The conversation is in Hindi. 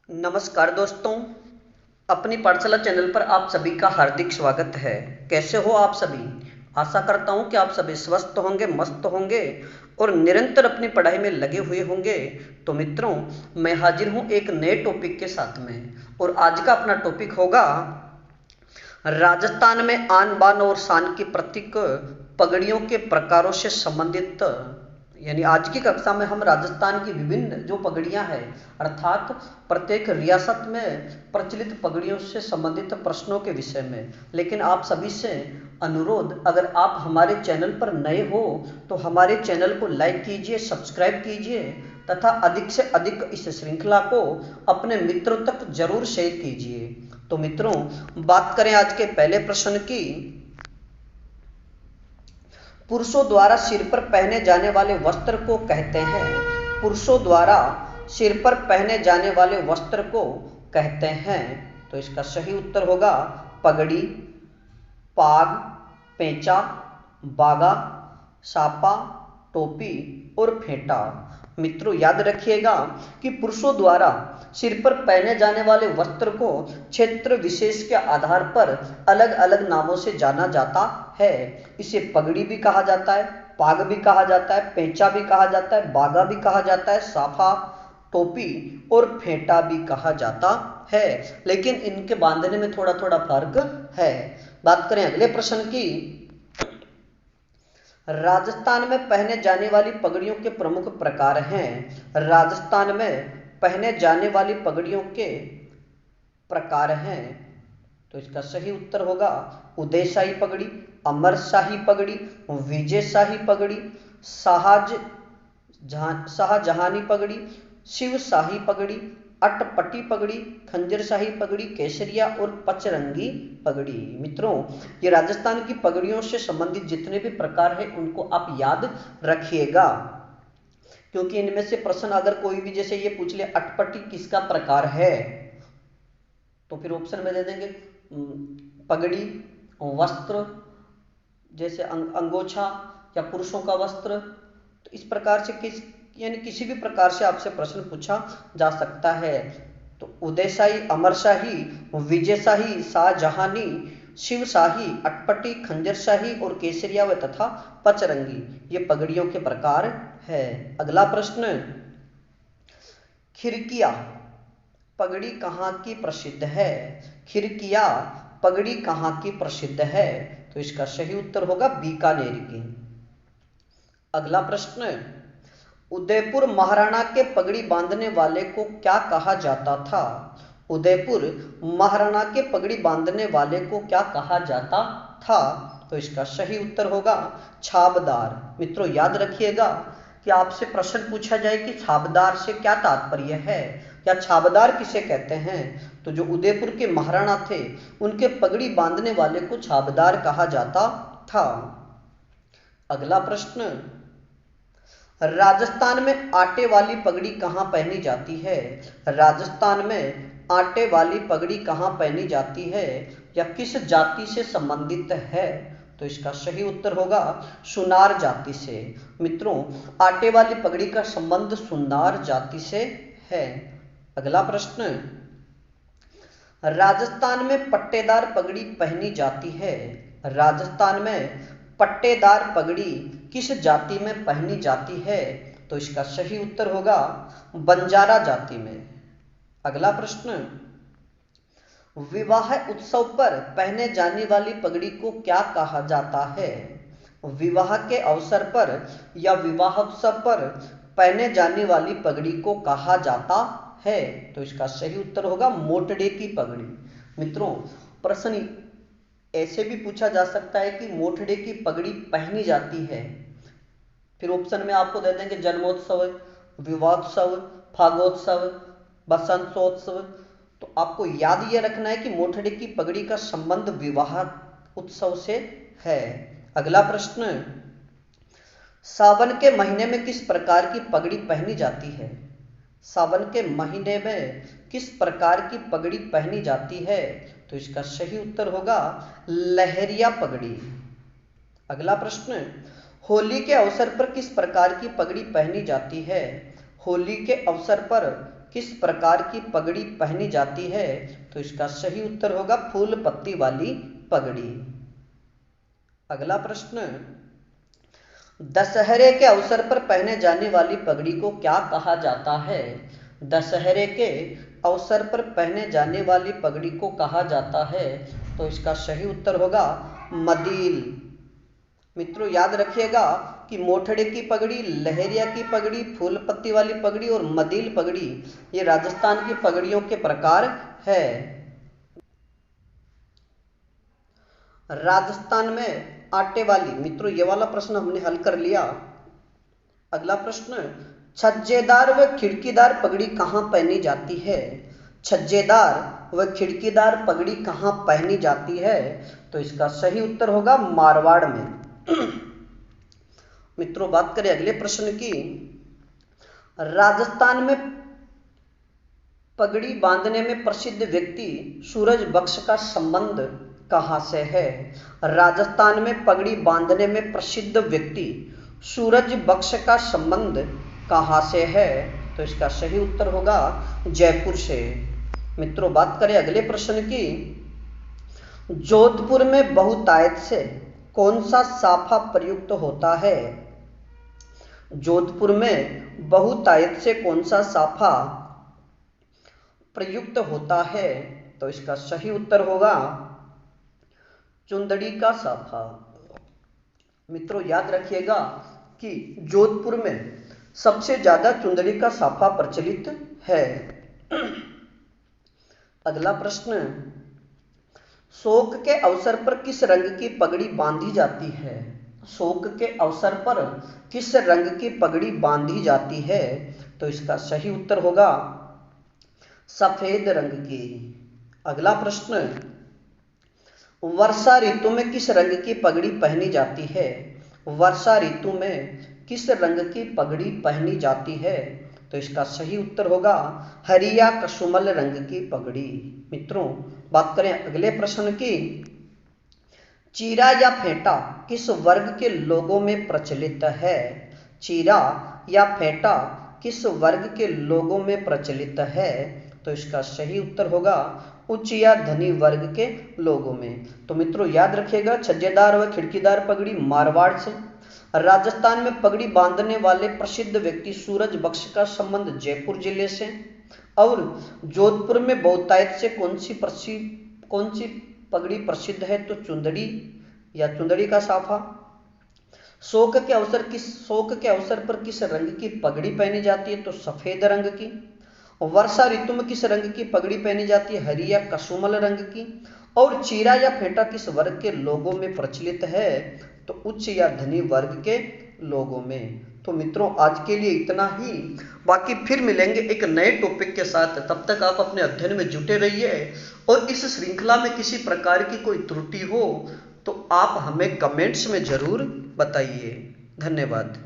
नमस्कार दोस्तों, अपनी पाठशाला चैनल पर आप सभी का हार्दिक स्वागत है। कैसे हो आप सभी? आशा करता हूं कि आप सभी स्वस्थ होंगे, मस्त होंगे और निरंतर अपनी पढ़ाई में लगे हुए होंगे। तो मित्रों, मैं हाजिर हूं एक नए टॉपिक के साथ में और आज का अपना टॉपिक होगा राजस्थान में आन बान और शान की प्रतीक पगड़ियों के प्रकारों से संबंधित। यानी आज की कक्षा में हम राजस्थान की विभिन्न जो पगड़ियां हैं अर्थात प्रत्येक रियासत में प्रचलित पगड़ियों से संबंधित प्रश्नों के विषय में। लेकिन आप सभी से अनुरोध, अगर आप हमारे चैनल पर नए हो तो हमारे चैनल को लाइक कीजिए, सब्सक्राइब कीजिए तथा अधिक से अधिक इस श्रृंखला को अपने मित्रों तक जरूर शेयर कीजिए। तो मित्रों, बात करें आज के पहले प्रश्न की। पुरुषों द्वारा सिर पर पहने जाने वाले वस्त्र को कहते हैं। पुरुषों द्वारा सिर पर पहने जाने वाले वस्त्र को कहते हैं। तो इसका सही उत्तर होगा पगड़ी, पाग, पेंचा, बागा, सापा, टोपी और फेंटा। मित्रों, याद रखिएगा कि पुरुषों द्वारा सिर पर पहने जाने वाले वस्त्र को क्षेत्र विशेष के आधार पर अलग अलग नामों से जाना जाता है। इसे पगड़ी भी कहा जाता है, पाग भी कहा जाता है, पेंचा भी कहा जाता है, बागा भी कहा जाता है, साफा, टोपी और फेंटा भी कहा जाता है। लेकिन इनके बांधने में थोड़ा थोड़ा फर्क है। बात करें अगले प्रश्न की। राजस्थान में पहने जाने वाली पगड़ियों के प्रमुख प्रकार हैं। राजस्थान में पहने जाने वाली पगड़ियों के प्रकार हैं। तो इसका सही उत्तर होगा उदयशाही पगड़ी, अमरशाही पगड़ी, विजयशाही पगड़ी, शाहजहानी पगड़ी, शिवशाही पगड़ी, अटपटी पगड़ी, खंजरशाही पगड़ी, केसरिया और पचरंगी पगड़ी। मित्रों, ये राजस्थान की पगड़ियों से संबंधित जितने भी प्रकार हैं उनको आप याद रखिएगा, क्योंकि इनमें से प्रश्न अगर कोई भी जैसे ये पूछ ले अटपटी किसका प्रकार है, तो फिर ऑप्शन में दे देंगे पगड़ी, वस्त्र जैसे अंगोछा या पुरुषों का वस्त्र। तो इस प्रकार से किसी भी प्रकार से आपसे प्रश्न पूछा जा सकता है। तो उदयशाही, अमरशाही, विजयशाही, शाहजहानी, शिवशाही, अटपटी, खंजरशाही और केसरिया व तथा पचरंगी ये पगड़ियों के प्रकार है। अगला प्रश्न, खिरकिया पगड़ी कहाँ की प्रसिद्ध है? खिरकिया पगड़ी कहाँ की प्रसिद्ध है? तो इसका सही उत्तर होगा बीकानेर की। अगला प्रश्न, उदयपुर महाराणा के पगड़ी बांधने वाले को क्या कहा जाता था? उदयपुर महाराणा के पगड़ी बांधने वाले को क्या कहा जाता था? तो इसका सही उत्तर होगा छाबदार। मित्रों, याद रखिएगा कि आपसे प्रश्न पूछा जाए कि छाबदार से क्या तात्पर्य है या छाबदार किसे कहते हैं, तो जो उदयपुर के महाराणा थे उनके पगड़ी बांधने वाले को छाबदार कहा जाता था। अगला प्रश्न, राजस्थान में आटे वाली पगड़ी कहाँ पहनी जाती है? राजस्थान में आटे वाली पगड़ी कहाँ पहनी जाती है या किस जाति से संबंधित है? तो इसका सही उत्तर होगा सुनार जाति से। मित्रों, आटे वाली पगड़ी का संबंध सुनार जाति से है। अगला प्रश्न, राजस्थान में पट्टेदार पगड़ी पहनी जाती है। राजस्थान में पट्टेदार पगड़ी किस जाति में पहनी जाती है? तो इसका सही उत्तर होगा बंजारा जाति में। अगला प्रश्न, विवाह उत्सव पर पहने जाने वाली पगड़ी को क्या कहा जाता है? विवाह के अवसर पर या विवाह उत्सव पर पहने जाने वाली पगड़ी को कहा जाता है। तो इसका सही उत्तर होगा मोटड़े की पगड़ी। मित्रों, प्रश्न ऐसे भी पूछा जा सकता है कि मोटड़े की पगड़ी पहनी जाती है, फिर ऑप्शन में आपको दे देंगे जन्मोत्सव, विवाहोत्सव, फागोत्सव, बसंतोत्सव। तो आपको याद ये रखना है कि मोटड़े की पगड़ी का संबंध विवाह उत्सव से है। अगला प्रश्न, सावन के महीने में किस प्रकार की पगड़ी पहनी जाती है? सावन के महीने में किस प्रकार की पगड़ी पहनी जाती है? तो इसका सही उत्तर होगा लहरिया पगड़ी। अगला प्रश्न, होली के अवसर पर किस प्रकार की पगड़ी पहनी जाती है? होली के अवसर पर किस प्रकार की पगड़ी पहनी जाती है? तो इसका सही उत्तर होगा फूल पत्ती वाली पगड़ी। अगला प्रश्न, दशहरे के अवसर पर पहने जाने वाली पगड़ी को क्या कहा जाता है? दशहरे के अवसर पर पहने जाने वाली पगड़ी को कहा जाता है? तो इसका सही उत्तर होगा मदील। मित्रों याद रखिएगा कि मोठड़े की पगड़ी, लहरिया की पगड़ी, फूल पत्ती वाली पगड़ी और मदील पगड़ी ये राजस्थान की पगड़ियों के प्रकार है। राजस्थान में आटे वाली, मित्रों ये वाला प्रश्न हमने हल कर लिया। अगला प्रश्न, छज्जेदार व खिड़कीदार पगड़ी कहाँ पहनी जाती है? छज्जेदार व खिड़कीदार पगड़ी कहाँ पहनी जाती है? तो इसका सही उत्तर होगा मारवाड़ में। मित्रों बात करें अगले प्रश्न की, राजस्थान में पगड़ी बांधने में प्रसिद्ध व्यक्ति सूरज बख्श का संबंध कहां से है? राजस्थान में पगड़ी बांधने में प्रसिद्ध व्यक्ति सूरज बख्श का संबंध कहां से है? तो इसका सही उत्तर होगा जयपुर से। मित्रों बात करें अगले प्रश्न की, जोधपुर में बहुतायत से कौन सा साफा प्रयुक्त होता है? जोधपुर में बहुतायत से कौन सा साफा प्रयुक्त होता है? तो इसका सही उत्तर होगा चुंदड़ी का साफा। मित्रों याद रखिएगा कि जोधपुर में सबसे ज्यादा चुंदड़ी का साफा प्रचलित है। अगला प्रश्न, शोक के अवसर पर किस रंग की पगड़ी बांधी जाती है? शोक के अवसर पर किस रंग की पगड़ी बांधी जाती है? तो इसका सही उत्तर होगा सफेद रंग की। अगला प्रश्न, वर्षा ऋतु में किस रंग की पगड़ी पहनी जाती है? वर्षा ऋतु में किस रंग की पगड़ी पहनी जाती है? तो इसका सही उत्तर होगा हरिया कसुमल रंग की पगड़ी। मित्रों बात करें अगले प्रश्न की, चीरा या फेंटा किस वर्ग के लोगों में प्रचलित है? चीरा या फेंटा किस वर्ग के लोगों में प्रचलित है? तो इसका सही उत्तर होगा उच्च या धनी वर्ग के लोगों में। तो मित्रों याद रखिएगा छज्जेदार व खिड़कीदार पगड़ी मारवाड़ से, राजस्थान में पगड़ी बांधने वाले प्रसिद्ध व्यक्ति सूरज बख्श का संबंध जयपुर जिले से, और जोधपुर में बहुतायत से कौन सी पगड़ी प्रसिद्ध है? तो चुंदड़ी या चुंदड़ी का साफा। शोक के अवसर पर किस रंग की पगड़ी पहनी जाती है? तो सफेद रंग की। वर्षा ऋतु में किस रंग की पगड़ी पहनी जाती है? हरी या कसुमल रंग की। और चीरा या फेंटा किस वर्ग के लोगों में प्रचलित है? तो उच्च या धनी वर्ग के लोगों में। तो मित्रों आज के लिए इतना ही, बाकी फिर मिलेंगे एक नए टॉपिक के साथ। तब तक आप अपने अध्ययन में जुटे रहिए, और इस श्रृंखला में किसी प्रकार की कोई त्रुटि हो तो आप हमें कमेंट्स में जरूर बताइए। धन्यवाद।